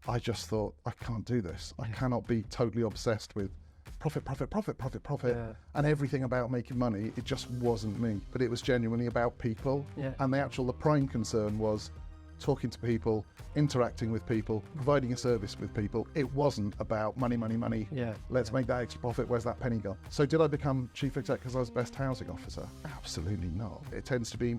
I just thought, I can't do this. I cannot be totally obsessed with profit, and everything about making money. It just wasn't me. But it was genuinely about people. And the prime concern was talking to people, interacting with people, providing a service with people. It wasn't about money. Let's make that extra profit. Where's that penny gone? So did I become chief exec because I was best housing officer? Absolutely not. It tends to be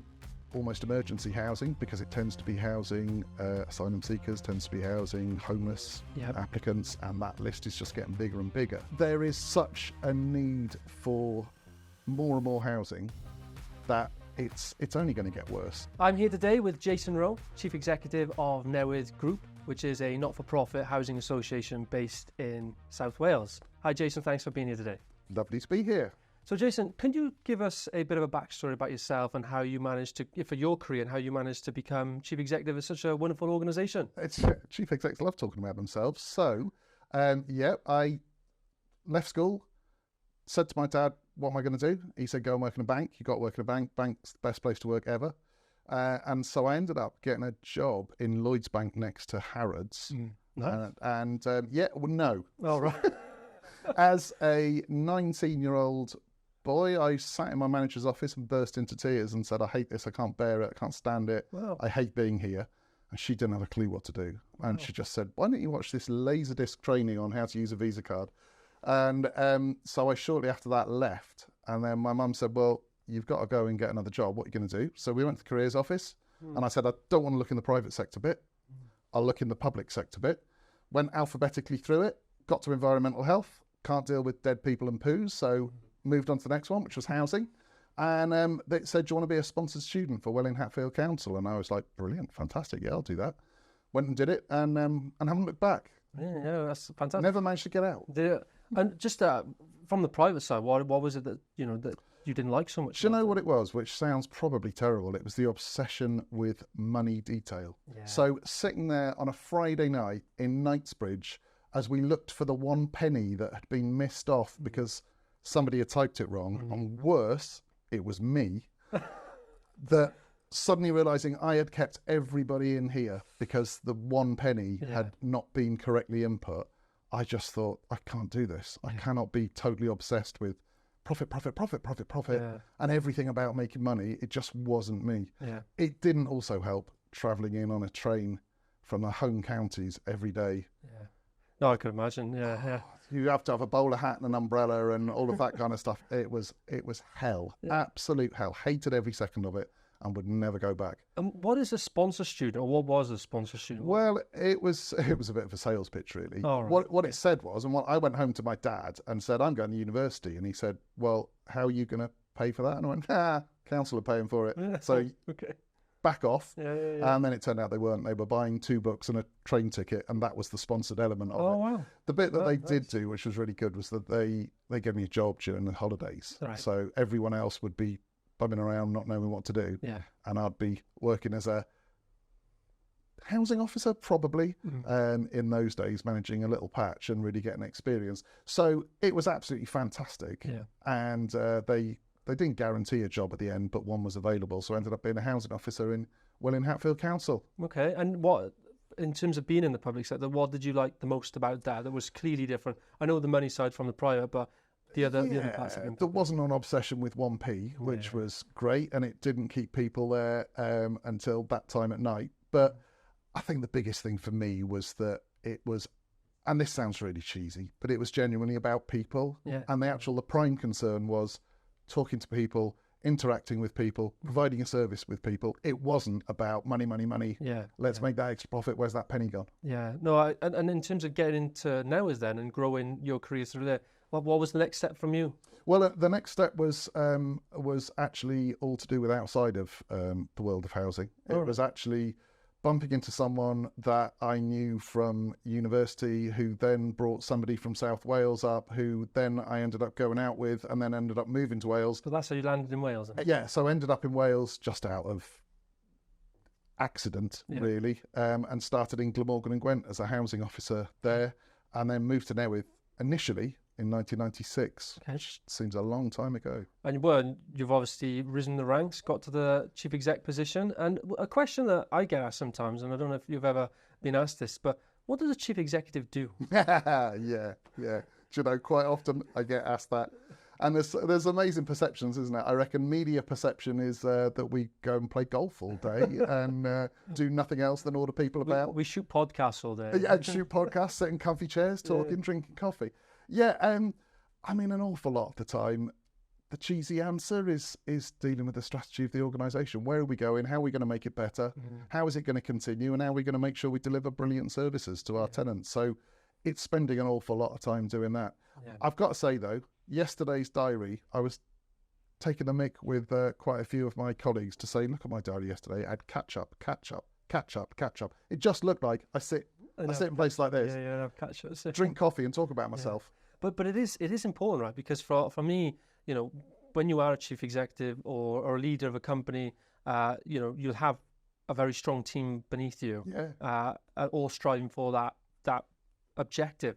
almost emergency housing, because it tends to be housing asylum seekers, tends to be housing homeless applicants, and that list is just getting bigger and bigger. There is such a need for more and more housing that it's only going to get worse. I'm here today with Jason Wroe, Chief Executive of Newydd Group, which is a not-for-profit housing association based in South Wales. Hi Jason, thanks for being here today. Lovely to be here. So Jason, can you give us a bit of a backstory about yourself and how you managed to, for your career, and how you managed to become Chief Executive of such a wonderful organisation? Chief execs love talking about themselves. So, I left school, said to my dad, what am I going to do? He said, go and work in a bank. You got to work in a bank. Bank's the best place to work ever. And so I ended up getting a job in Lloyd's Bank next to Harrods. Nice. No. Oh, right. As a 19-year-old boy, I sat in my manager's office and burst into tears and said, I hate this, I can't bear it, I can't stand it, Wow. I hate being here. And she didn't have a clue what to do. And she just said, why don't you watch this Laserdisc training on how to use a Visa card? And so I shortly after that left. And then my mum said, well, you've got to go and get another job. What are you going to do? So we went to the careers office. And I said, I don't want to look in the private sector bit. I'll look in the public sector bit. Went alphabetically through it, got to environmental health. Can't deal with dead people and poos, so moved on to the next one, which was housing. And they said, do you want to be a sponsored student for Welwyn Hatfield Council? And I was like, brilliant, fantastic, yeah, I'll do that. Went and did it, and haven't looked back. Yeah, that's fantastic. Never managed to get out. And just from the private side, what was it that that you didn't like so much? Do you know what it was, which sounds probably terrible? It was the obsession with money detail. Yeah. So sitting there on a Friday night in Knightsbridge, as we looked for the one penny that had been missed off because somebody had typed it wrong, and worse, it was me, that suddenly realising I had kept everybody in here because the one penny had not been correctly input, I just thought, I can't do this. I cannot be totally obsessed with profit, and everything about making money. It just wasn't me. It didn't also help travelling in on a train from the home counties every day. No, I could imagine. You have to have a bowler hat and an umbrella and all of that kind of stuff. It was hell, absolute hell. Hated every second of it and would never go back. And what is a sponsor student, or what was a sponsor student? Well, it was a bit of a sales pitch, really. Oh, right. What it said was, and I went home to my dad and said, I'm going to university, and he said, well, how are you going to pay for that? And I went, council are paying for it. So back off. And then it turned out they weren't. They were buying 2 books and a train ticket, and that was the sponsored element of it. Wow. The bit that they did do, which was really good, was that they gave me a job during the holidays. Right. So everyone else would be bumming around not knowing what to do, and I'd be working as a housing officer probably in those days, managing a little patch and really getting experience. So it was absolutely fantastic. And they didn't guarantee a job at the end, but one was available. So I ended up being a housing officer in Welwyn Hatfield Council. Okay, and what, in terms of being in the public sector, what did you like the most about that was clearly different? I know the money side from the private, but the other parts. There wasn't an obsession with 1p, which was great, and it didn't keep people there until that time at night. But I think the biggest thing for me was that it was, and this sounds really cheesy, but it was genuinely about people. And the prime concern was talking to people, interacting with people, providing a service with people. It wasn't about money. Let's make that extra profit. Where's that penny gone? And in terms of getting into Newydd then and growing your career through there, what was the next step from you? Well, the next step was actually all to do with outside of the world of housing. It was actually bumping into someone that I knew from university, who then brought somebody from South Wales up, who then I ended up going out with, and then ended up moving to Wales. So that's how you landed in Wales? So I ended up in Wales just out of accident, really, and started in Glamorgan and Gwent as a housing officer there, and then moved to Newydd initially in 1996, which seems a long time ago. And you've obviously risen the ranks, got to the chief exec position. And a question that I get asked sometimes, and I don't know if you've ever been asked this, but What does a chief executive do? Yeah. Do you know, quite often I get asked that. And there's amazing perceptions, isn't it? I reckon media perception is that we go and play golf all day and do nothing else than order people about. We shoot podcasts all day. Yeah, and shoot podcasts, sit in comfy chairs, talking, drinking coffee. Yeah, I mean, an awful lot of the time, the cheesy answer is dealing with the strategy of the organisation. Where are we going? How are we going to make it better? How is it going to continue? And how are we going to make sure we deliver brilliant services to our tenants? So it's spending an awful lot of time doing that. Yeah. I've got to say, though, yesterday's diary, I was taking the mick with quite a few of my colleagues to say, look at my diary yesterday. I had catch up. It just looked like I sit in places like this, catch up, drink coffee and talk about myself. Yeah. But it is important, right? Because for me, you know, when you are a chief executive or a leader of a company, you know, you'll have a very strong team beneath you, all striving for that objective.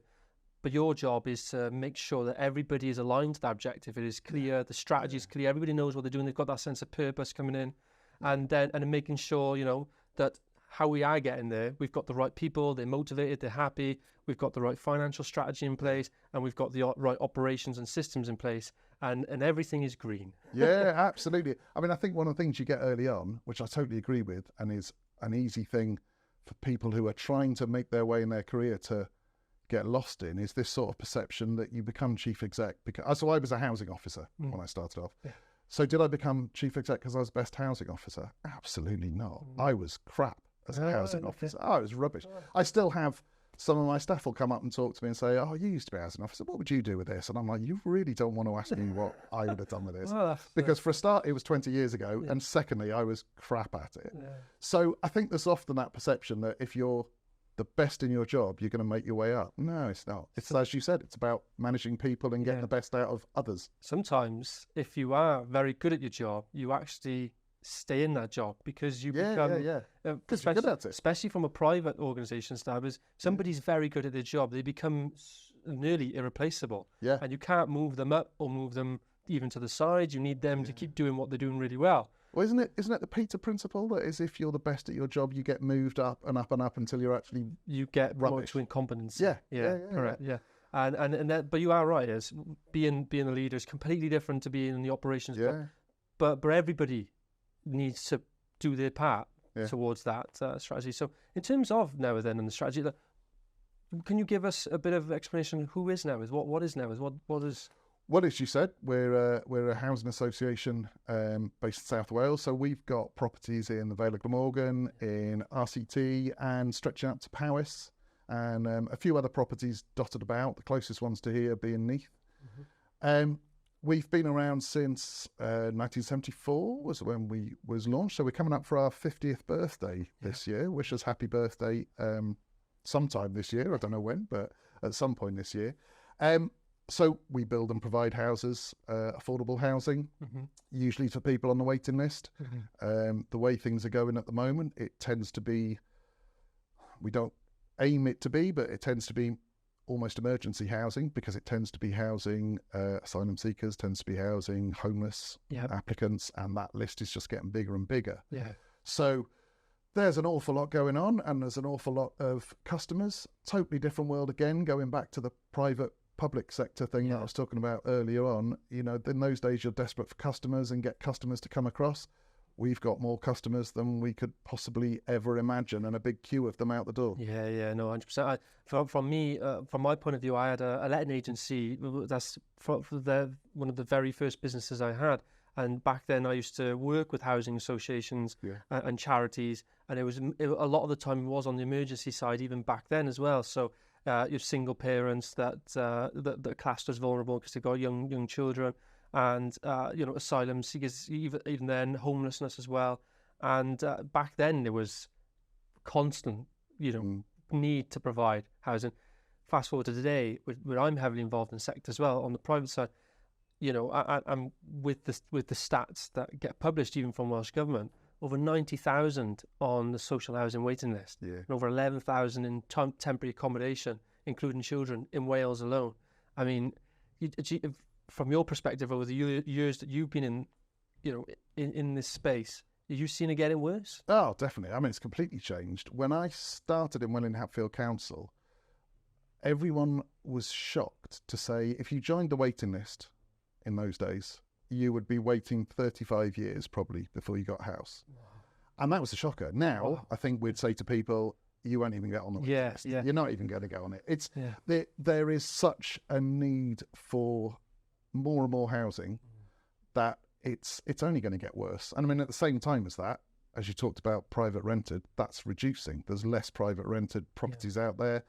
But your job is to make sure that everybody is aligned to that objective. It is clear, the strategy is clear, everybody knows what they're doing, they've got that sense of purpose coming in, and making sure, you know, that how we are getting there, we've got the right people, they're motivated, they're happy, we've got the right financial strategy in place, and we've got the right operations and systems in place, and everything is green. Yeah, absolutely. I mean, I think one of the things you get early on, which I totally agree with, and is an easy thing for people who are trying to make their way in their career to get lost in, is this sort of perception that you become chief exec. So I was a housing officer when I started off. Yeah. So did I become chief exec because I was best housing officer? Absolutely not. I was crap as a housing officer. I was rubbish. I still have some of my staff will come up and talk to me and say, oh, you used to be a housing officer. What would you do with this? And I'm like, you really don't want to ask me what I would have done with this. Because for a start, it was 20 years ago. And secondly, I was crap at it. Yeah. So I think there's often that perception that if you're the best in your job, you're going to make your way up. No, it's not. It's, as you said, it's about managing people and getting the best out of others. Sometimes, if you are very good at your job, you actually stay in that job because you become, especially from a private organisation standpoint, somebody's very good at their job, they become nearly irreplaceable. Yeah. And you can't move them up or move them even to the side. You need them to keep doing what they're doing really well. Well, isn't it the Peter principle that is if you're the best at your job, you get moved up and up and up until you're actually you get promoted to incompetence. Yeah, correct. Yeah. And that, but you are right. As being a leader is completely different to being in the operations. Yeah. But everybody needs to do their part towards that strategy. So in terms of Newydd then and the strategy, can you give us a bit of explanation? Who is Newydd? What is Newydd? What is? Well, as you said, we're a housing association based in South Wales. So we've got properties in the Vale of Glamorgan, in RCT, and stretching up to Powys, and a few other properties dotted about. The closest ones to here being Newydd. Mm-hmm. We've been around since 1974 was when we was launched. So we're coming up for our 50th birthday this year. Wish us happy birthday sometime this year. I don't know when, but at some point this year. So we build and provide houses, affordable housing, usually for people on the waiting list. The way things are going at the moment, it tends to be, we don't aim it to be, but it tends to be almost emergency housing, because it tends to be housing asylum seekers, tends to be housing homeless applicants, and that list is just getting bigger and bigger. Yeah. So there's an awful lot going on, and there's an awful lot of customers. Totally different world again, going back to the public sector thing that I was talking about earlier on. You know, in those days you're desperate for customers and get customers to come across. We've got more customers than we could possibly ever imagine, and a big queue of them out the door. Yeah, no, 100%. From me, from my point of view, I had a letting agency. That's for one of the very first businesses I had. And back then I used to work with housing associations and charities, and a lot of the time it was on the emergency side, even back then as well. So your single parents that are classed as vulnerable because they've got young children, and asylum seekers, even then homelessness as well. And back then there was constant need to provide housing. Fast forward to today, where I'm heavily involved in the sector as well on the private side. I'm with the stats that get published even from Welsh Government. Over 90,000 on the social housing waiting list, and over 11,000 in temporary accommodation, including children, in Wales alone. I mean, from your perspective over the years that you've been in this space, Are you seeing it getting worse? Oh, definitely. I mean, it's completely changed. When I started in Welling Hatfield Council, everyone was shocked to say if you joined the waiting list in those days, you would be waiting 35 years probably before you got a house. Wow. And that was a shocker. Now, I think we'd say to people, you won't even get on the waiting list. Yeah. You're not even going to go on it. There is such a need for more and more housing that it's only going to get worse. And I mean, at the same time as that, as you talked about private rented, that's reducing. There's less private rented properties out there.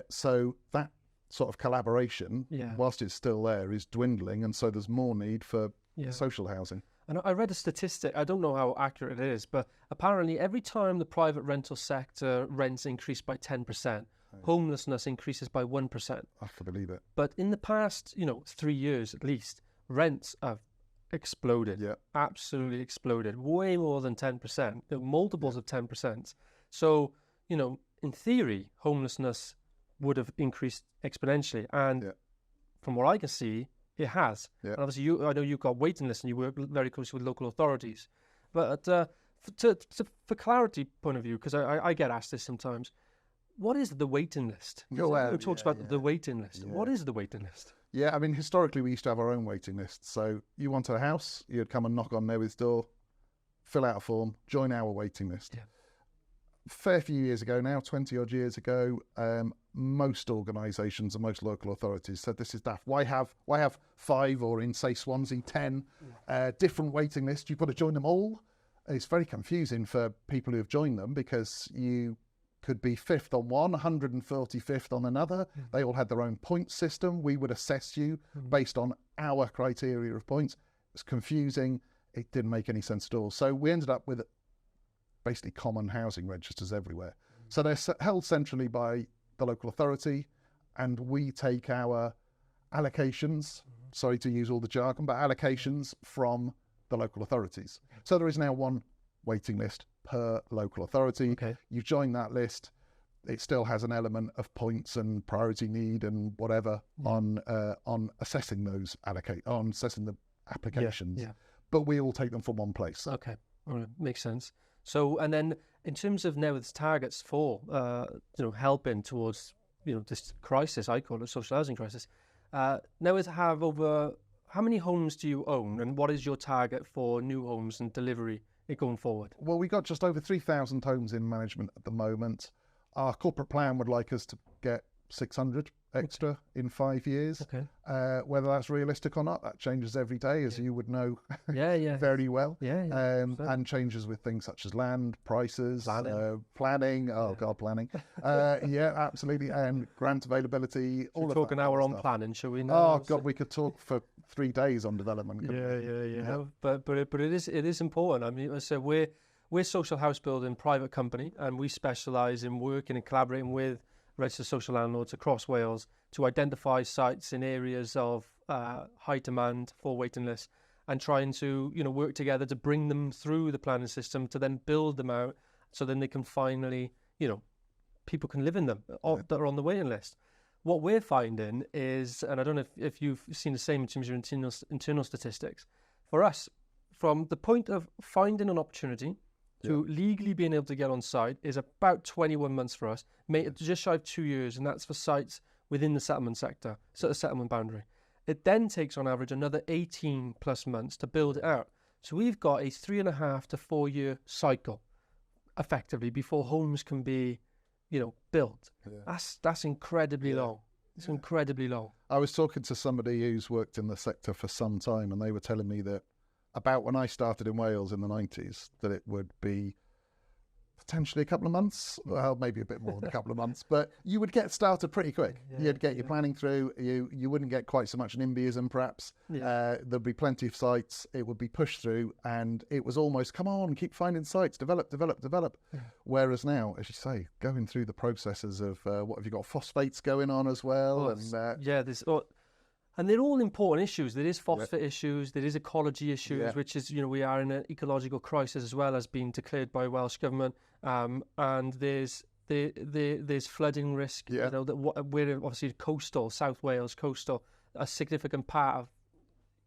So that sort of collaboration, whilst it's still there, is dwindling. And so there's more need for social housing. And I read a statistic, I don't know how accurate it is, but apparently every time the private rental sector rents increase by 10%, homelessness increases by 1%. I can believe it. But in the past, 3 years at least, rents have exploded. Absolutely exploded. Way more than 10%, multiples of 10%. So, in theory, homelessness would have increased exponentially. And from what I can see, it has. And obviously, I know you've got waiting lists and you work very closely with local authorities. But for clarity point of view, because I get asked this sometimes, what is the waiting list? Who talks about the waiting list? What is the waiting list? Yeah, I mean, historically, we used to have our own waiting list. So you wanted a house, you'd come and knock on Newydd's door, fill out a form, join our waiting list. Fair few years ago now, 20 odd years ago, most organisations and most local authorities said this is daft. Why have 5 or in say Swansea 10 different waiting lists? You've got to join them all. It's very confusing for people who have joined them because you could be 5th on one, 145th on another. They all had their own point system. We would assess you based on our criteria of points. It was confusing. It didn't make any sense at all. So we ended up with basically common housing registers everywhere. So they're held centrally by the local authority, and we take our allocations, sorry to use all the jargon, but allocations from the local authorities. So there is now one waiting list per local authority. You join that list, it still has an element of points and priority need and whatever on assessing those assessing the applications. But we all take them from one place. Okay, all right. Makes sense. So, and then in terms of Newydd's targets for helping towards this crisis, I call it social housing crisis, Newydd have over, how many homes do you own, and what is your target for new homes and delivery going forward? Well, we got just over 3,000 homes in management at the moment. Our corporate plan would like us to get 600 extra in 5 years. Whether that's realistic or not, that changes every day, as you would know very well. And changes with things such as land prices, planning. Planning. Absolutely, and grant availability. We're talking an hour on planning, shall we? Oh God, we could talk for 3 days on development. But it is important. I mean, so we're social house building private company, and we specialise in working and collaborating with registered social landlords across Wales to identify sites in areas of high demand for waiting lists, and trying to work together to bring them through the planning system to then build them out, so then they can finally people can live in them that are on the waiting list. What we're finding is, and I don't know if you've seen the same in terms of your internal statistics, for us, from the point of finding an opportunity to legally being able to get on site is about 21 months for us, just shy of 2 years, and that's for sites within the settlement sector, so the settlement boundary. It then takes on average another 18 plus months to build it out. So we've got a 3.5 to 4 year cycle, effectively, before homes can be, built. That's incredibly long. It's incredibly long. I was talking to somebody who's worked in the sector for some time, and they were telling me that about when I started in Wales in the 90s, that it would be potentially a couple of months, well, maybe a bit more than a couple of months, but you would get started pretty quick. You'd get your planning through, you wouldn't get quite so much an NIMBYism perhaps. There'd be plenty of sites, it would be pushed through, and it was almost, come on, keep finding sites, develop. Whereas now, as you say, going through the processes of, what have you got, phosphates going on as well? And they're all important issues. There is phosphate issues, there is ecology issues, which is, we are in an ecological crisis as well as being declared by Welsh Government. And there's flooding risk. We're obviously coastal, South Wales coastal, a significant part of,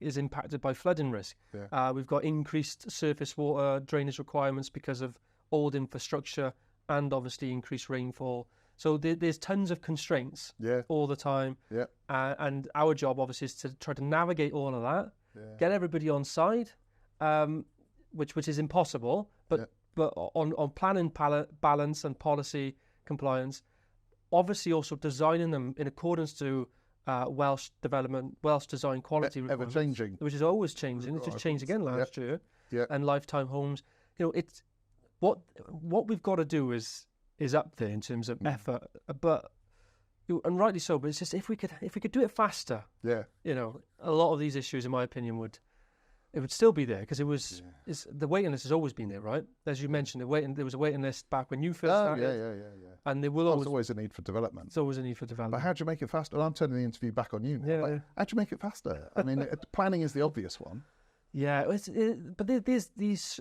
is impacted by flooding risk. Yeah. We've got increased surface water drainage requirements because of old infrastructure and obviously increased rainfall. So there's tons of constraints all the time. Yeah. And our job obviously is to try to navigate all of that, get everybody on side, which is impossible, but on planning balance and policy compliance, obviously also designing them in accordance to Welsh design quality requirements, ever changing, which is always changing. It just changed again last year. Yeah. And lifetime homes. It's what we've got to do is up there in terms of effort, but and rightly so. But it's just if we could do it faster. Yeah. A lot of these issues, in my opinion, would still be there because the waiting list has always been there, right? As you mentioned, there was a waiting list back when you first started. Yeah. And there will always a need for development. There's always a need for development. But how do you make it faster? Well, I'm turning the interview back on you now. How do you make it faster? I mean, planning is the obvious one. Yeah, but there's these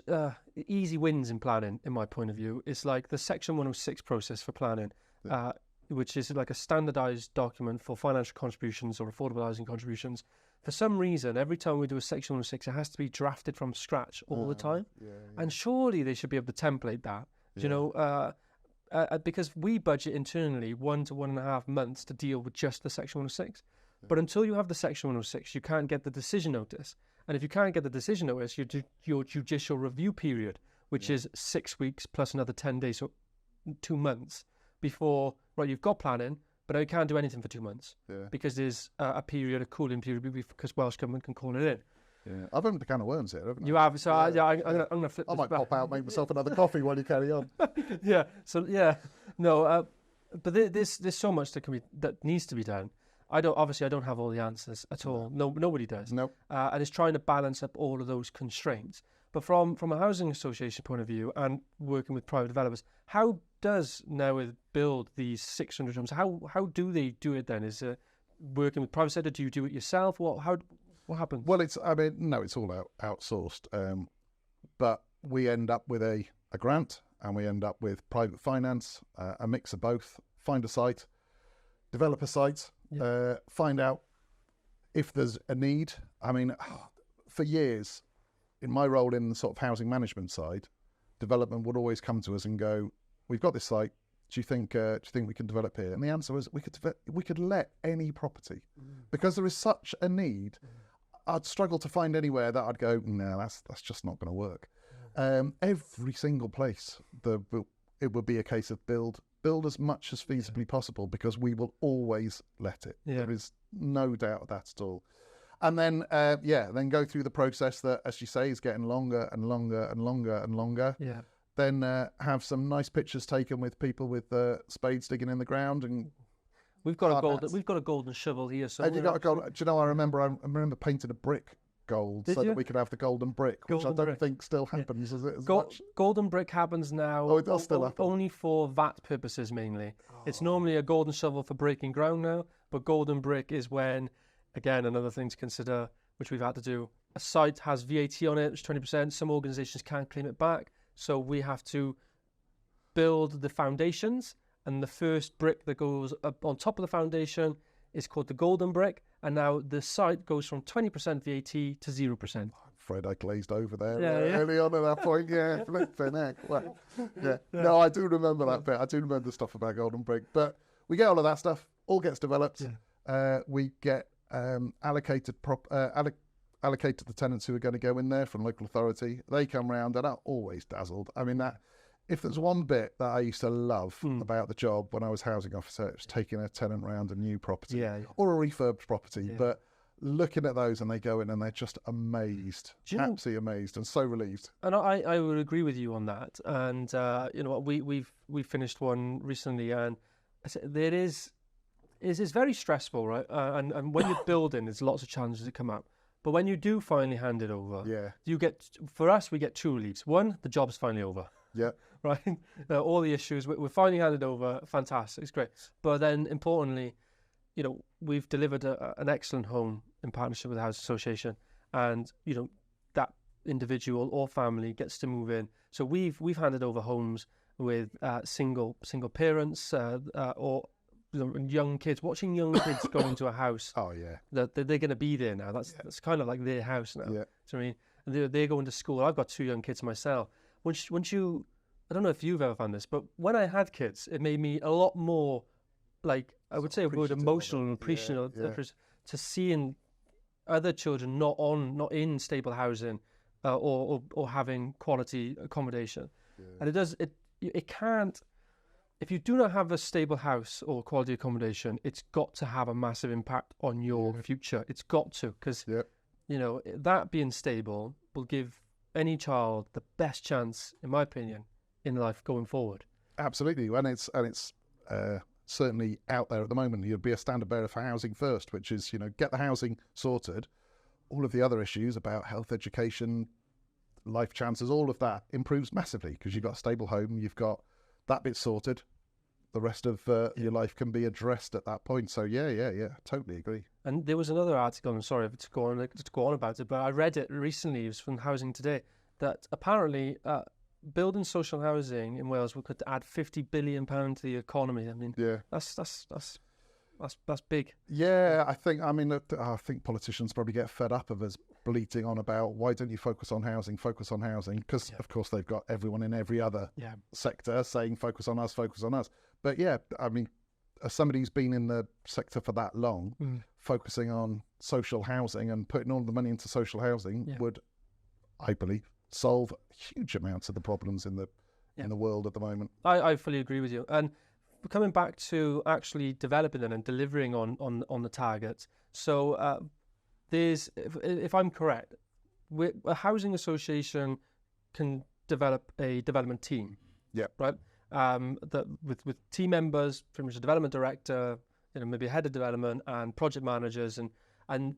easy wins in planning, in my point of view. It's like the Section 106 process for planning, which is like a standardised document for financial contributions or affordable housing contributions. For some reason, every time we do a Section 106, it has to be drafted from scratch all the time. And surely they should be able to template that, because we budget internally 1 to 1.5 months to deal with just the Section 106. But until you have the Section 106, you can't get the decision notice. And if you can't get the decision notice, your judicial review period, which is 6 weeks plus another 10 days, so 2 months before, you've got planning, but you can't do anything for 2 months because there's a cooling period because Welsh Government can call it in. Yeah, I've opened a can of worms here, haven't I? You have, so I'm going to flip this I might back. pop out, make myself another coffee while you carry on. But there's so much that needs to be done. I don't have all the answers at all. No, nobody does. Nope. And it's trying to balance up all of those constraints. But from a housing association point of view and working with private developers, how does Newydd build these 600 homes? How do they do it then? Is it working with private sector? Do you do it yourself? What happens? Well, it's all outsourced. But we end up with a grant and we end up with private finance, a mix of both. Find a site, develop a site. Find out if there's a need. I mean, for years, in my role in the sort of housing management side, development would always come to us and go, "We've got this site. Do you think we can develop here?" And the answer was, we could let any property because there is such a need. I'd struggle to find anywhere that I'd go, "No, that's just not going to work." Every single place, it would be a case of build as much as feasibly possible because we will always let it. There is no doubt of that at all. And then, then go through the process that, as you say, is getting longer and longer and longer and longer. Yeah. Then have some nice pictures taken with people with spades digging in the ground, and we've got a golden shovel here. So have you got a golden? Do you know? I remember painting a brick gold that we could have the golden brick, which I don't think still happens. Is it? Golden brick happens now. Oh, it does still happen. Only for VAT purposes mainly. It's normally a golden shovel for breaking ground now, but golden brick is when, again, another thing to consider, which we've had to do. A site has VAT on it, it's 20%. Some organisations can't claim it back, so we have to build the foundations, and the first brick that goes up on top of the foundation is called the golden brick, and now the site goes from 20% VAT to 0%. I'm afraid I glazed over there early on at that point. Yeah, flipping heck. Well, no, I do remember that bit. I do remember the stuff about golden brick. But we get all of that stuff, all gets developed. Yeah. We get allocated the tenants who are going to go in there from local authority. They come round and are always dazzled. I mean, if there's one bit that I used to love about the job when I was housing officer, it was taking a tenant round a new property or a refurbed property. Yeah. But looking at those and they go in and they're just amazed, absolutely amazed and so relieved. And I would agree with you on that. And you know what, we finished one recently, and it is very stressful, right? And when you're building, there's lots of challenges that come up. But when you do finally hand it over, we get two reliefs. One, the job's finally over. Yeah. Right? All the issues, we're finally handed over. Fantastic. It's great. But then importantly, you know, we've delivered an excellent home in partnership with the Housing Association, and, you know, that individual or family gets to move in. So we've handed over homes with single parents or young kids, watching young kids go into a house. Oh yeah. That they're going to be there now. That's kind of like their house now. Yeah. So I mean, and they're going to school. I've got 2 young kids myself. Once you, I don't know if you've ever found this, but when I had kids, it made me a lot more, like, I would say a word, emotional and appreciative to seeing other children not in stable housing or having quality accommodation. And it can't, if you do not have a stable house or quality accommodation, it's got to have a massive impact on your future. It's got to, because that being stable will give any child the best chance, in my opinion, in life going forward. Absolutely, and it's certainly out there at the moment. You'd be a standard bearer for housing first, which is get the housing sorted. All of the other issues about health, education, life chances, all of that improves massively because you've got a stable home, you've got that bit sorted. The rest of your life can be addressed at that point. So yeah, totally agree. And there was another article, I'm sorry to go on about it, but I read it recently, it was from Housing Today, that apparently building social housing in Wales could add £50 billion to the economy. I mean, that's big. Yeah, I think politicians probably get fed up of us bleating on about why don't you focus on housing, because of course they've got everyone in every other sector saying focus on us. But yeah, I mean, as somebody who's been in the sector for that long, focusing on social housing and putting all the money into social housing would, I believe, solve huge amounts of the problems in the world at the moment. I fully agree with you. And coming back to actually developing them and delivering on the targets. So there's, if I'm correct, a housing association can develop a development team. Yeah. Right. That with team members, pretty much a development director, maybe a head of development and project managers, and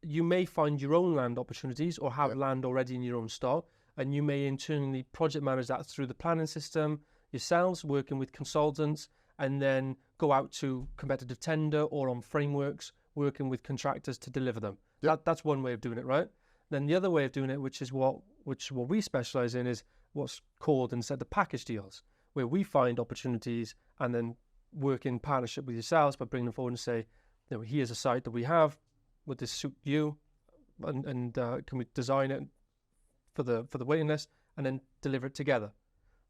you may find your own land opportunities or have land already in your own stock, and you may internally project manage that through the planning system yourselves, working with consultants, and then go out to competitive tender or on frameworks, working with contractors to deliver them. That's one way of doing it, right? Then the other way of doing it, which is what we specialize in, is what's called instead the package deals, where we find opportunities and then work in partnership with yourselves by bringing them forward and say, here's a site that we have. Would this suit you? And can we design it for the waiting list and then deliver it together?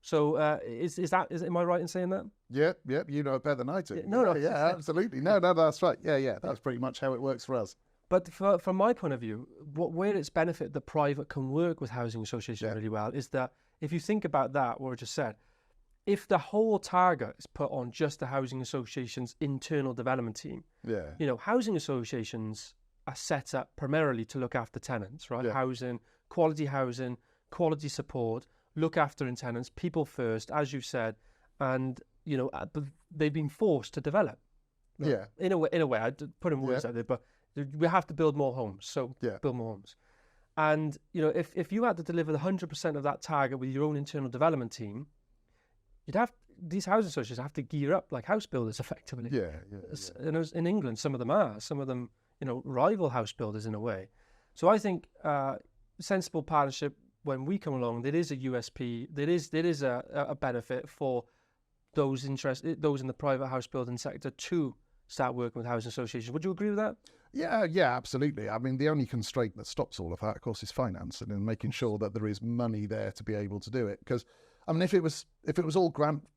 So am I right in saying that? Yeah, you know it better than I do. No, yeah, absolutely. No, that's right. Yeah, that's pretty much how it works for us. But from my point of view, where it's benefit the private can work with housing associations really well is that if you think about that, what I just said, if the whole target is put on just the housing association's internal development team, housing associations are set up primarily to look after tenants, right? Housing, quality support, look after in tenants, people first, as you said, and they've been forced to develop. Yeah. In a way, I put in words out there, but we have to build more homes. So build more homes. And if you had to deliver the 100% of that target with your own internal development team, these housing associations have to gear up like house builders effectively. In England, some of them rival house builders in a way. So I think sensible partnership, when we come along, there is a USP, there is a benefit for those in the private house building sector to start working with housing associations. Would you agree with that? Yeah, absolutely. I mean, the only constraint that stops all of that, of course, is finance and in making sure that there is money there to be able to do it. Because, I mean, if it was all grant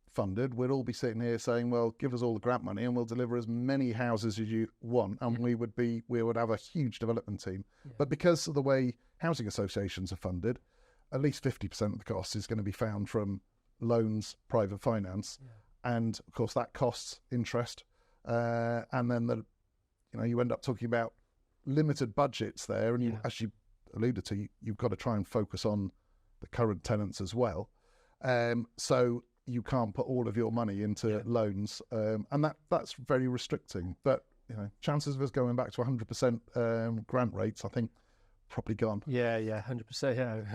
funded, we'd all be sitting here saying, well, give us all the grant money and we'll deliver as many houses as you want, and we would have a huge development team. But because of the way housing associations are funded, at least 50% of the cost is going to be found from loans, private finance, and of course that costs interest, and then you end up talking about limited budgets there, and as you alluded to, you've got to try and focus on the current tenants as well. So you can't put all of your money into loans, and that's very restricting. But chances of us going back to 100% grant rates, I think, probably gone. Yeah, 100%.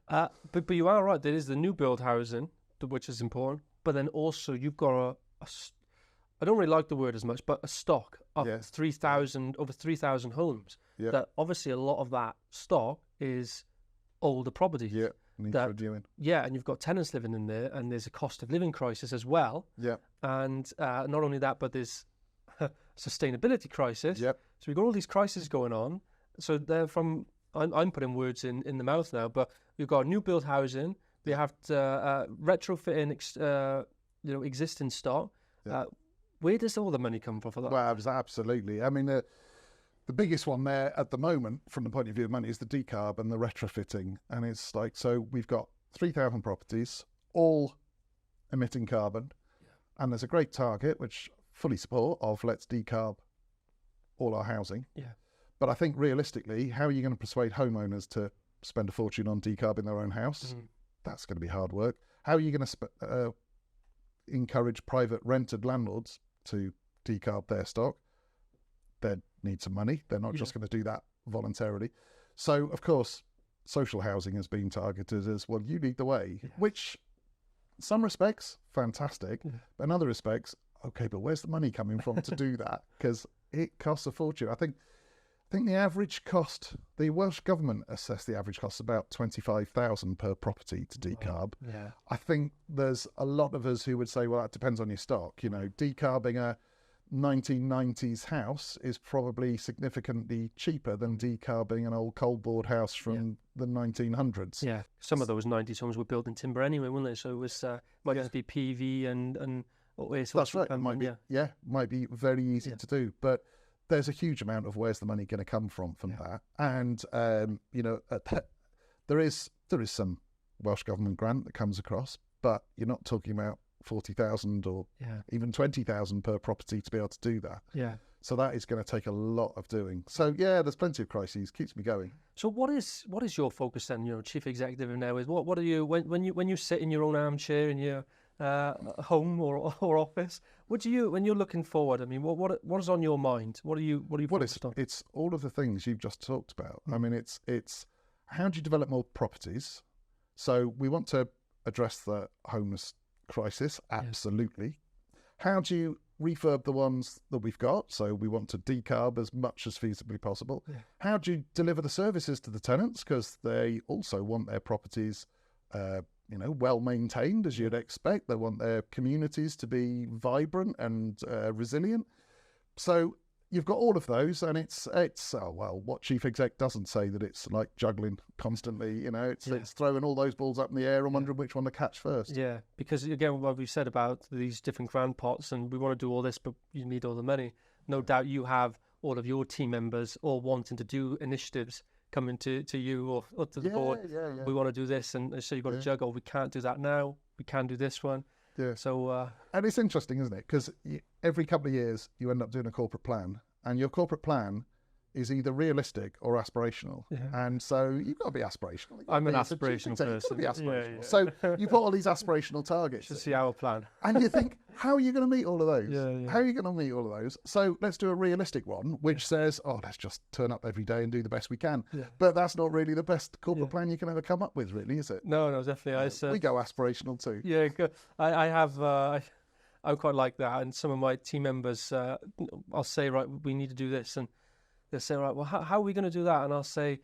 Yeah, but you are right. There is the new build housing, which is important. But then also you've got I don't really like the word as much, but a stock of over 3,000 homes. That obviously a lot of that stock is older properties. Needs reviewing. Yeah, and you've got tenants living in there, and there's a cost of living crisis as well. Yeah. And not only that, but there's a sustainability crisis. Yep. So we've got all these crises going on. So they're I'm putting words in the mouth now, but we've got new build housing. We have to retrofit in existing stock. Yeah. Where does all the money come from for that? Well, absolutely. I mean, the biggest one there at the moment, from the point of view of money, is the decarb and the retrofitting. And it's like, so we've got 3,000 properties, all emitting carbon. Yeah. And there's a great target, which fully support, of let's decarb all our housing. Yeah. But I think realistically, how are you going to persuade homeowners to spend a fortune on decarbing their own house? Mm-hmm. That's going to be hard work. How are you going to encourage private rented landlords to decarb their stock? They need some money. They're not just going to do that voluntarily. So, of course, social housing has been targeted as, well, you lead the way, which in some respects, fantastic. Yeah. But in other respects, okay, but where's the money coming from to do that? Because it costs a fortune. I think the average cost, the Welsh Government assessed the average cost about 25,000 per property to decarb. Yeah. I think there's a lot of us who would say, well, that depends on your stock. You know, decarbing a 1990s house is probably significantly cheaper than decarbing an old coal board house from the 1900s. Yeah, some of those 90s homes were built in timber anyway, weren't they? So it was might just be PV and that's right. It might be, might be very easy to do, but there's a huge amount of where's the money going to come from that. And there is some Welsh Government grant that comes across, but you're not talking about 40,000 or even 20,000 per property to be able to do that. Yeah. So that is going to take a lot of doing. So there's plenty of crises. Keeps me going. So what is your focus then? You know, chief executive now is what are you when you sit in your own armchair in your home or office? What do you, when you're looking forward? I mean, what is on your mind? What are you focused on? It's all of the things you've just talked about. I mean, it's how do you develop more properties? So we want to address the homeless crisis, absolutely. Yes. How do you refurb the ones that we've got? So we want to decarb as much as feasibly possible. Yeah. How do you deliver the services to the tenants? Because they also want their properties well maintained, as you'd expect. They want their communities to be vibrant and resilient. So you've got all of those, and it's what chief exec doesn't say, that it's like juggling constantly. You know, it's throwing all those balls up in the air and wondering which one to catch first. Yeah, because again, what we've said about these different grant pots, and we want to do all this, but you need all the money. No doubt you have all of your team members all wanting to do initiatives coming to you or to the board. Yeah. We want to do this, and so you've got to juggle. We can't do that now. We can do this one. Yeah. So and it's interesting, isn't it? Because every couple of years you end up doing a corporate plan, and your corporate plan is either realistic or aspirational. Yeah. And so you've got to be aspirational. I'm an aspirational person. You've got to be aspirational. Yeah. So you've got all these aspirational targets. To see our plan. And you think, how are you going to meet all of those? How are you going to meet all of those? So let's do a realistic one, which says, let's just turn up every day and do the best we can. Yeah. But that's not really the best corporate plan you can ever come up with, really, is it? No, definitely. We go aspirational too. Yeah, good. I quite like that. And some of my team members, I'll say, right, we need to do this. And they'll say, right, well, how are we going to do that? And I'll say,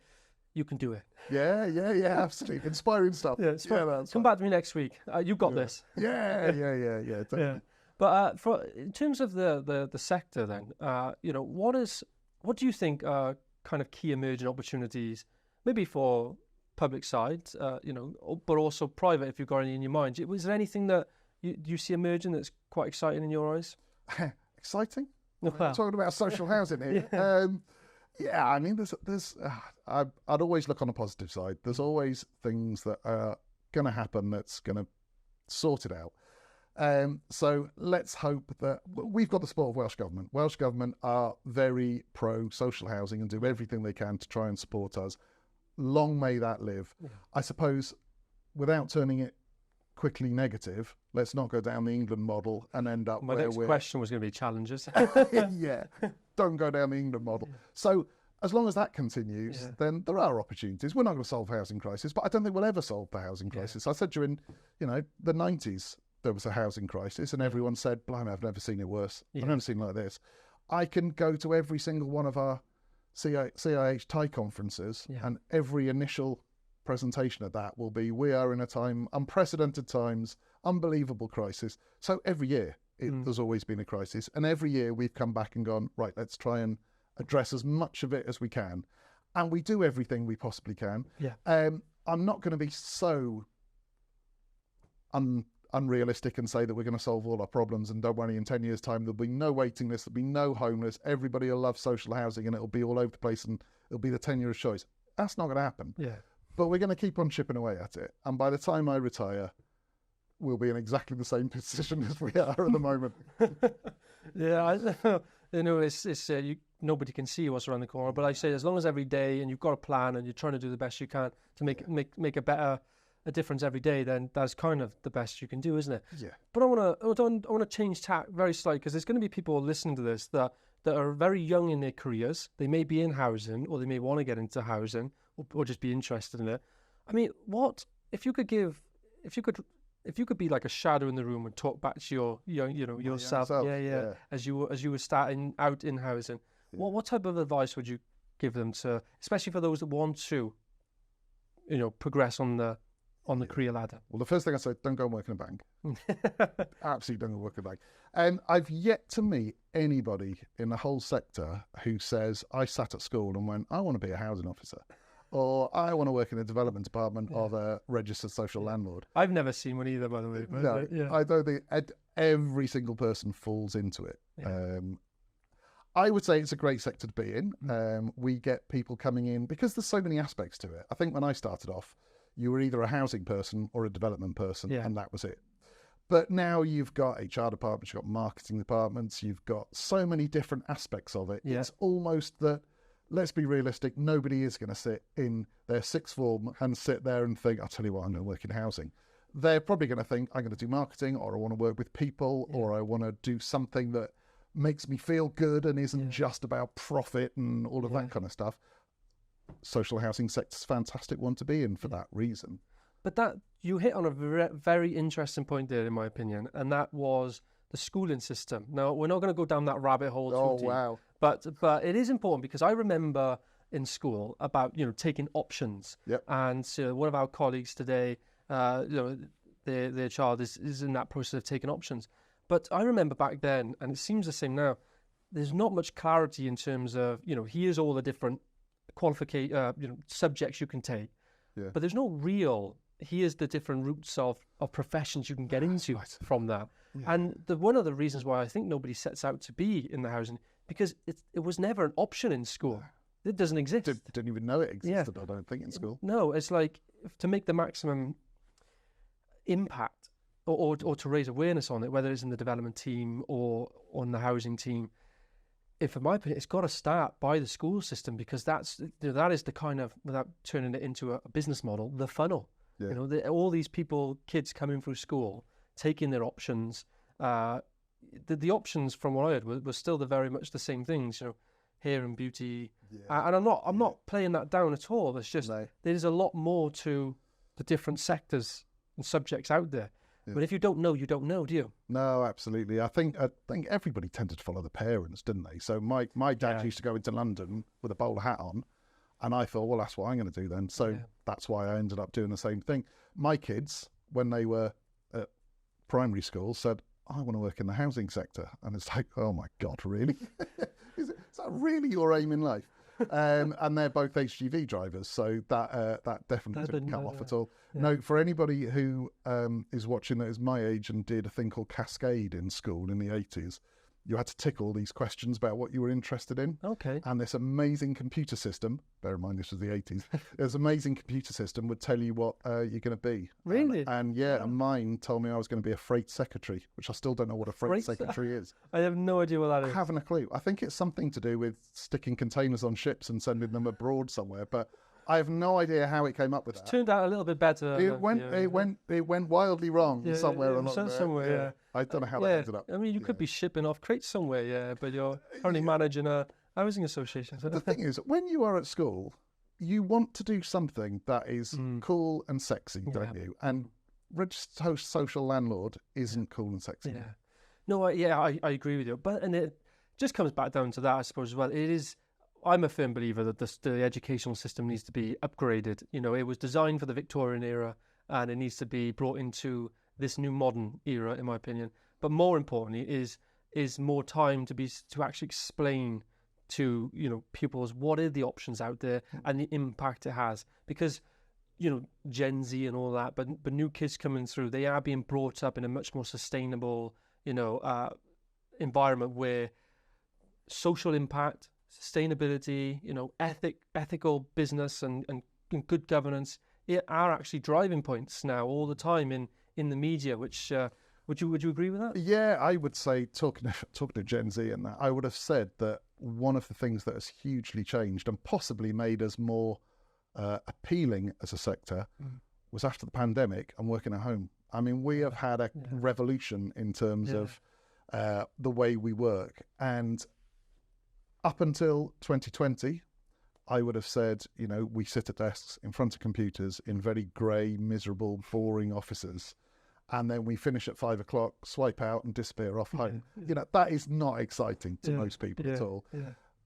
you can do it. Yeah, absolutely. Inspiring stuff. Come back to me next week. You've got this. Yeah. Yeah. But in terms of the sector then, what do you think are kind of key emerging opportunities, maybe for public side, but also private, if you've got any in your mind? Was there anything that you see emerging that's quite exciting in your eyes? Exciting? We're talking about social housing here. I mean, I'd always look on the positive side. There's always things that are going to happen that's going to sort it out. So let's hope that we've got the support of Welsh Government. Welsh Government are very pro social housing and do everything they can to try and support us. Long may that live. Yeah. I suppose, without turning it quickly negative, let's not go down the England model and end up where next question was going to be challenges. Don't go down the England model. So as long as that continues, then there are opportunities. We're not going to solve the housing crisis, but I don't think we'll ever solve the housing crisis. I said during, the 90s, there was a housing crisis, and everyone said, blimey, I've never seen it worse. I've never seen it like this. I can go to every single one of our CIH Thai conferences, and every initial presentation of that will be, we are in a time, unprecedented times, unbelievable crisis. So every year there's always been a crisis, and every year we've come back and gone, right, let's try and address as much of it as we can, and we do everything we possibly can. I'm not going to be so unrealistic and say that we're going to solve all our problems, and don't worry, in 10 years time there'll be no waiting list, there'll be no homeless, everybody will love social housing and it'll be all over the place and it'll be the 10 years choice. That's not going to happen. But we're going to keep on chipping away at it, and by the time I retire we'll be in exactly the same position as we are at the moment. Nobody can see what's around the corner, but I say, as long as every day and you've got a plan and you're trying to do the best you can to make a difference every day, then that's kind of the best you can do, isn't it? But I want to change tack very slightly, because there's going to be people listening to this that are very young in their careers. They may be in housing, or they may want to get into housing, or just be interested in it. I mean, what if you could be like a shadow in the room and talk back to your yourself, as you were starting out in housing, what type of advice would you give them, to, especially for those that want to, progress on the career ladder? Well, the first thing I say, don't go and work in a bank. Absolutely don't go work in a bank. And I've yet to meet anybody in the whole sector who says, I sat at school and went, I want to be a housing officer, or I want to work in the development department of a registered social landlord. I've never seen one either, by the way. But, no, I don't think every single person falls into it. I would say it's a great sector to be in. We get people coming in because there's so many aspects to it. I think when I started off, you were either a housing person or a development person, and that was it. But now you've got HR departments, you've got marketing departments, you've got so many different aspects of it. It's almost that, let's be realistic, nobody is going to sit in their sixth form and sit there and think, I'll tell you what, I'm going to work in housing. They're probably going to think, I'm going to do marketing, or I want to work with people, or I want to do something that makes me feel good and isn't just about profit and all of that kind of stuff. Social housing sector's a fantastic one to be in for that reason. But that, you hit on a very interesting point there, in my opinion, and that was the schooling system. Now, we're not going to go down that rabbit hole too deep. Wow. But it is important, because I remember in school about taking options. And one of our colleagues today, their child is in that process of taking options. But I remember back then, and it seems the same now, there's not much clarity in terms of here's all the different subjects you can take, but there's no real, here's the different routes of professions you can get into from that. And one of the reasons why I think nobody sets out to be in the housing, because it was never an option in school. It doesn't exist. Didn't even know it existed, I don't think, in school. No, it's like, to make the maximum impact or to raise awareness on it, whether it's in the development team or on the housing team, in my opinion, it's got to start by the school system, because that is the kind of, without turning it into a business model, the funnel. All these kids coming through school, taking their options. The options, from what I heard, were still very much the same things. Hair and beauty, and I'm not playing that down at all. It's just there's a lot more to the different sectors and subjects out there. But if you don't know, you don't know, do you? No, absolutely. I think everybody tended to follow the parents, didn't they? So my dad used to go into London with a bowler hat on, and I thought, well, that's what I'm going to do then. So that's why I ended up doing the same thing. My kids, when they were at primary school, said, I want to work in the housing sector. And it's like, oh my God, really? Is that really your aim in life? And they're both HGV drivers, so that definitely didn't come off at all. No, for anybody who is watching that is my age and did a thing called Cascade in school in the 80s, you had to tick all these questions about what you were interested in. Okay. And this amazing computer system, bear in mind this was the 80s, this amazing computer system would tell you what you're going to be. Really? And mine told me I was going to be a freight secretary, which I still don't know what a freight secretary is. I have no idea what that is. I haven't a clue. I think it's something to do with sticking containers on ships and sending them abroad somewhere, but I have no idea how it came up with that. It's turned out a little bit better. It went wildly wrong somewhere along there. Somewhere, I don't know how that ended up. I mean, you could be shipping off crates somewhere, but you're currently managing a housing association. The thing is, when you are at school, you want to do something that is cool and sexy, don't you? And registered social landlord isn't cool and sexy. Yeah. No, I agree with you. And it just comes back down to that, I suppose, as well. It is, I'm a firm believer that the educational system needs to be upgraded. You know, it was designed for the Victorian era, and it needs to be brought into this new modern era, in my opinion. But more importantly, is more time to actually explain to, you know, pupils what are the options out there and the impact it has. Because, you know, Gen Z and all that, but new kids coming through, they are being brought up in a much more sustainable, you know, environment where social impact, sustainability, you know, ethical business and good governance are actually driving points now all the time in the media. Which would you agree with that? Yeah, I would say talking to Gen Z and that, I would have said that one of the things that has hugely changed and possibly made us more appealing as a sector was after the pandemic and working at home. I mean, we have had a revolution in terms of the way we work. And up until 2020, I would have said, you know, we sit at desks in front of computers in very grey, miserable, boring offices. And then we finish at 5 o'clock, swipe out and disappear off home. You know, that is not exciting to most people at all.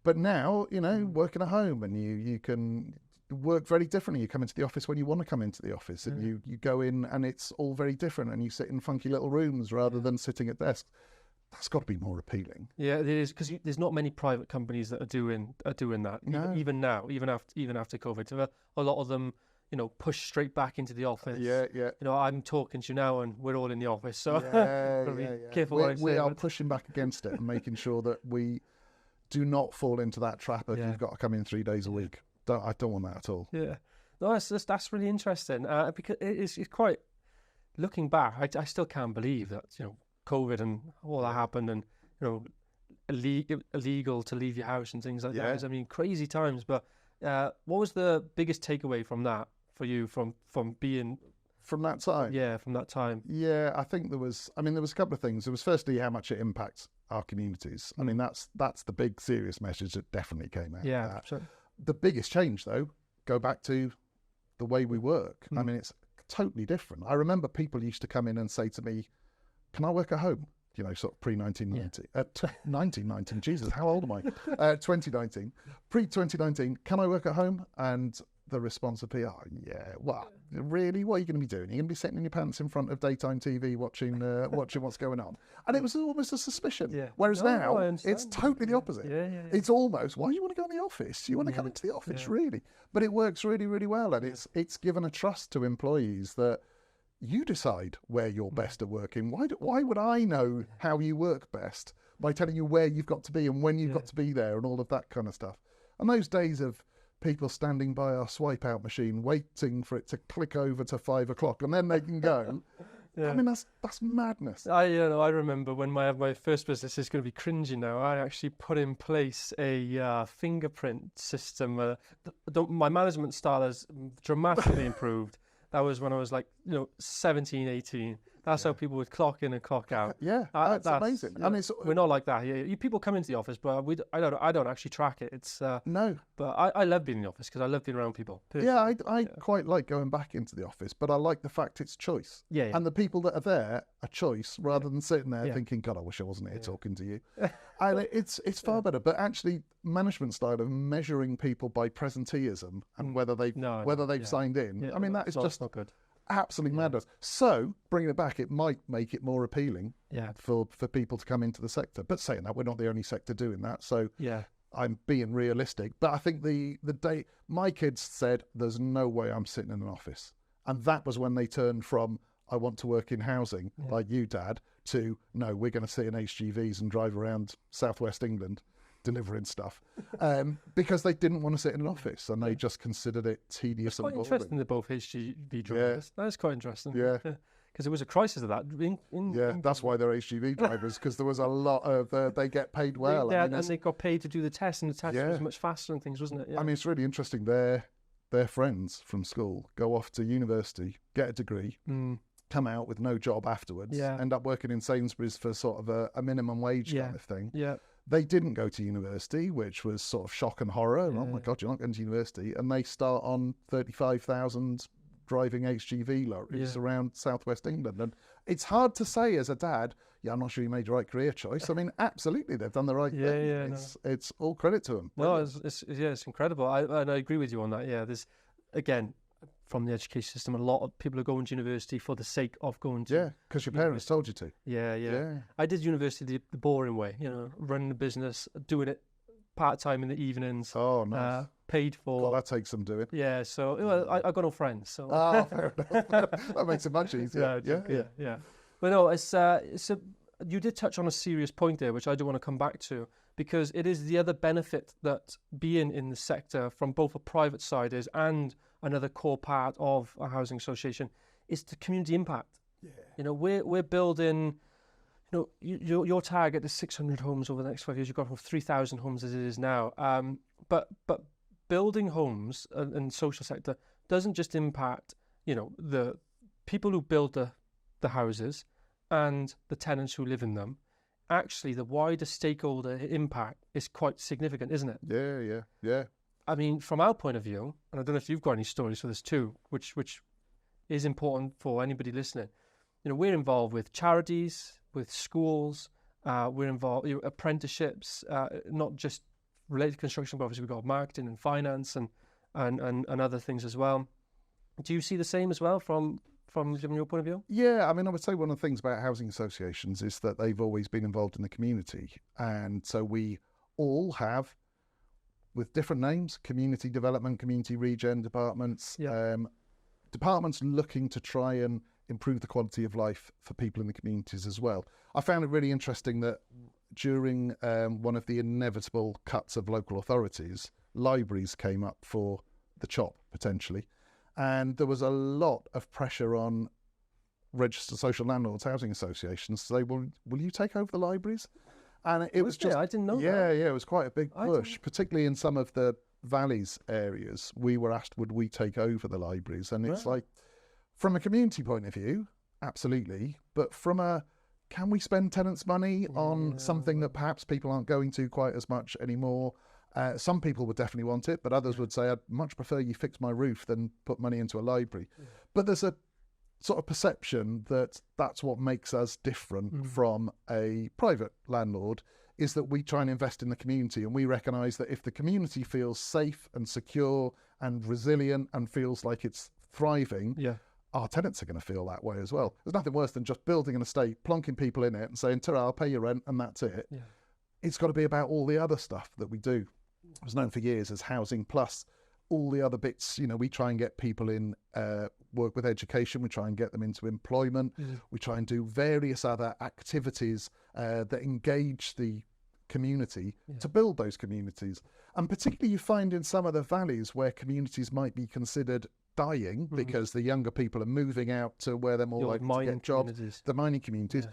But now, you know, working at home and you can work very differently. You come into the office when you want to come into the office, and you go in and it's all very different, and you sit in funky little rooms rather than sitting at desks. That's got to be more appealing. Yeah, it is, because there's not many private companies that are doing that. No. Even now, even after COVID, so a lot of them, you know, push straight back into the office. Yeah. You know, I'm talking to you now, and we're all in the office, so be careful. We are pushing back against it and making sure that we do not fall into that trap of you've got to come in 3 days a week. I don't want that at all. Yeah, no, that's really interesting because it's quite. Looking back, I still can't believe that, you know, COVID and all that happened, and, you know, illegal to leave your house and things like that. I mean, crazy times. But what was the biggest takeaway from that for you from being from that time? Yeah, from that time. Yeah, I think there was a couple of things. There was firstly how much it impacts our communities. I mean, that's the big serious message that definitely came out. Yeah, sure. The biggest change, though, go back to the way we work. I mean, it's totally different. I remember people used to come in and say to me, "Can I work at home?" You know, sort of pre-1990. 1919, Jesus, how old am I? 2019. Pre-2019, "Can I work at home?" And the response would be, "Oh, yeah, well, really? What are you going to be doing? You're going to be sitting in your pants in front of daytime TV watching what's going on." And it was almost a suspicion. Yeah. Whereas now, it's totally the opposite. Yeah. It's almost, why do you want to go in the office? You want to come into the office, really? But it works really, really well. And it's given a trust to employees that you decide where you're best at working. Why would I know how you work best by telling you where you've got to be and when you've got to be there and all of that kind of stuff? And those days of people standing by our swipe out machine waiting for it to click over to 5 o'clock and then they can go. I mean, that's madness. I remember when my first business, is going to be cringy now, I actually put in place a fingerprint system. My management style has dramatically improved. That was when I was 17, 18. That's how people would clock in and clock out. That's amazing. Yeah. And we're not like that here. People come into the office, but I don't actually track it. It's no. But I love being in the office because I love being around people. Personally. I quite like going back into the office, but I like the fact it's choice. Yeah. And the people that are there are choice rather than sitting there thinking, "God, I wish I wasn't here talking to you." And it's far better. But actually, management style of measuring people by presenteeism and whether they've signed in. Yeah, I mean, that is just not good. Absolutely madness. So bringing it back, it might make it more appealing for people to come into the sector. But saying that, we're not the only sector doing that. So I'm being realistic. But I think the day my kids said, "There's no way I'm sitting in an office," and that was when they turned from "I want to work in housing like you, Dad," to "No, we're going to sit in HGVs and drive around southwest England delivering stuff," because they didn't want to sit in an office and they just considered it tedious and boring. It's quite interesting they're both HGV drivers. That is quite interesting. Yeah. Because there was a crisis of that. That's why they're HGV drivers, because there was a lot of, they get paid well. And they got paid to do the test, and the test was much faster and things, wasn't it? Yeah. I mean, it's really interesting. Their friends from school go off to university, get a degree, come out with no job afterwards, end up working in Sainsbury's for sort of a minimum wage kind of thing. Yeah. They didn't go to university, which was sort of shock and horror. Oh my God, you're not going to university. And they start on 35,000 driving HGV lorries around southwest England. And it's hard to say as a dad, I'm not sure you made the right career choice. I mean, absolutely, they've done the right thing. Yeah, it's all credit to them. No, it's incredible. And I agree with you on that. Yeah, there's, again, from the education system, a lot of people are going to university for the sake of going to. Yeah, because your parents told you to. Yeah. I did university the boring way, running a business, doing it part-time in the evenings. Oh, nice. Paid for. God, that takes some doing. Yeah, so I got no friends. So. Fair enough. That makes it much easier. Yeah. But no, you did touch on a serious point there, which I do want to come back to, because it is the other benefit that being in the sector from both a private side is, and another core part of a housing association, is the community impact. Yeah. We're building, your target is 600 homes over the next 5 years. You've got 3,000 homes as it is now. But building homes in social sector doesn't just impact, the people who build the houses and the tenants who live in them. Actually, the wider stakeholder impact is quite significant, isn't it? Yeah. I mean, from our point of view, and I don't know if you've got any stories for this too, which is important for anybody listening. We're involved with charities, with schools. We're involved apprenticeships, not just related to construction, but obviously we've got marketing and finance and other things as well. Do you see the same as well from your point of view? Yeah, I mean, I would say one of the things about housing associations is that they've always been involved in the community. And so we all have, with different names, community development, community regen departments, departments looking to try and improve the quality of life for people in the communities as well. I found it really interesting that during one of the inevitable cuts of local authorities, libraries came up for the chop, potentially. And there was a lot of pressure on registered social landlords, housing associations, to say, well, will you take over the libraries? And it was just... I didn't know that. Yeah, it was quite a big push, particularly in some of the valleys areas. We were asked, would we take over the libraries? And it's like, from a community point of view, absolutely. But from a, can we spend tenants' money on something that perhaps people aren't going to quite as much anymore? Some people would definitely want it, but others would say, I'd much prefer you fix my roof than put money into a library. But there's a sort of perception that that's what makes us different from a private landlord, is that we try and invest in the community, and we recognise that if the community feels safe and secure and resilient and feels like it's thriving, our tenants are going to feel that way as well. There's nothing worse than just building an estate, plonking people in it and saying, "Ta-ra, I'll pay your rent," and that's it. It's got to be about all the other stuff that we do. It was known for years as housing plus all the other bits. We try and get people in work with education. We try and get them into employment. We try and do various other activities that engage the community to build those communities. And particularly you find in some of the valleys where communities might be considered dying because the younger people are moving out to where they're more likely to get jobs, the mining communities.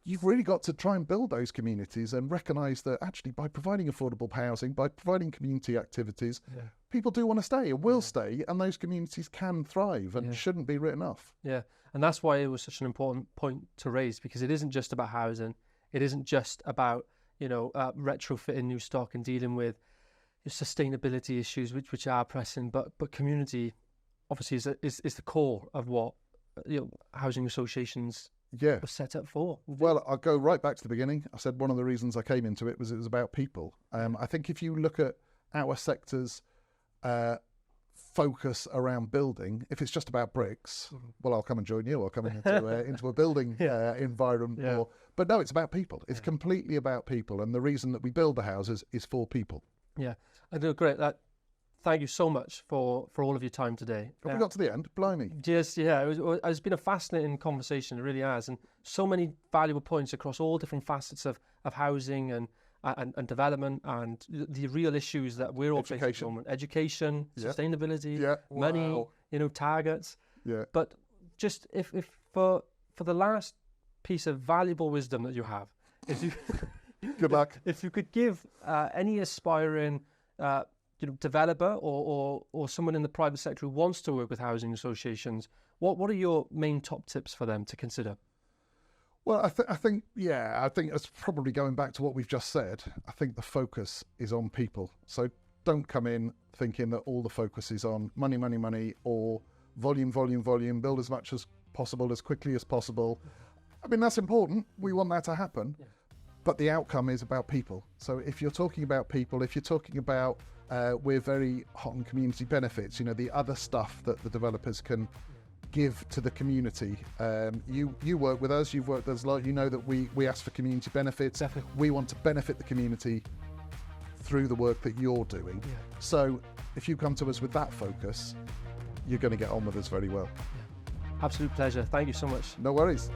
You've really got to try and build those communities and recognise that actually by providing affordable housing, by providing community activities, people do want to stay and will stay, and those communities can thrive and shouldn't be written off. Yeah, and that's why it was such an important point to raise, because it isn't just about housing. It isn't just about, retrofitting new stock and dealing with sustainability issues, which are pressing, but community obviously is the core of what housing associations was set up for. Well, I'll go right back to the beginning. I said one of the reasons I came into it was about people. I think if you look at our sector's focus around building, if it's just about bricks, well, I'll come and join you. I'll come into a building environment more. But no, it's about people. It's completely about people. And the reason that we build the houses is for people. Yeah, I do. Great. Thank you so much for all of your time today. Have we got to the end? Blimey. Just, it's been a fascinating conversation. It really has. And so many valuable points across all different facets of housing and development and the real issues that we're all facing at the moment. Education, sustainability, money, targets. Yeah. But just if for the last piece of valuable wisdom that you have, if you good luck. If you could give any aspiring developer or someone in the private sector who wants to work with housing associations, what are your main top tips for them to consider? Well, I think it's probably going back to what we've just said. I think the focus is on people. So don't come in thinking that all the focus is on money, or volume, build as much as possible, as quickly as possible. I mean, that's important. We want that to happen. Yeah. But the outcome is about people. So if you're talking about people, if you're talking about, we're very hot on community benefits, you know, the other stuff that the developers can give to the community. You work with us, you've worked with us a lot, you know that we ask for community benefits. Definitely. We want to benefit the community through the work that you're doing. Yeah. So if you come to us with that focus, you're going to get on with us very well. Yeah. Absolute pleasure. Thank you so much. No worries.